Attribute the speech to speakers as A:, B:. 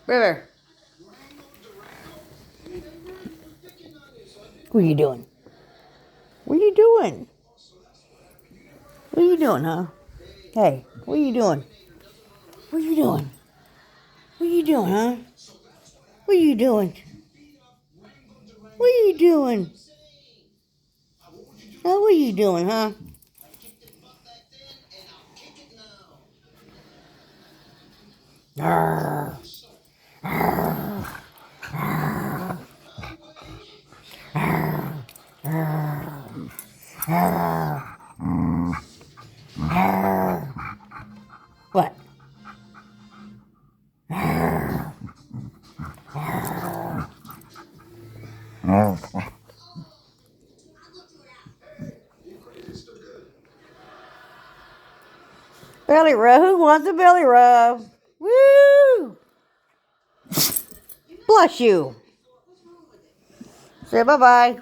A: Bear. What are you doing? What are you doing? What are you doing, huh? Hey, what are you doing? What are you doing? What are you doing, huh? What are you doing? What are you doing? Huh, what are you doing, huh? Arr, arr, arr, arr, arr, arr, arr. What? Arr, arr. Belly rub. Who wants a belly rub? Woo! Bless you. Say bye-bye.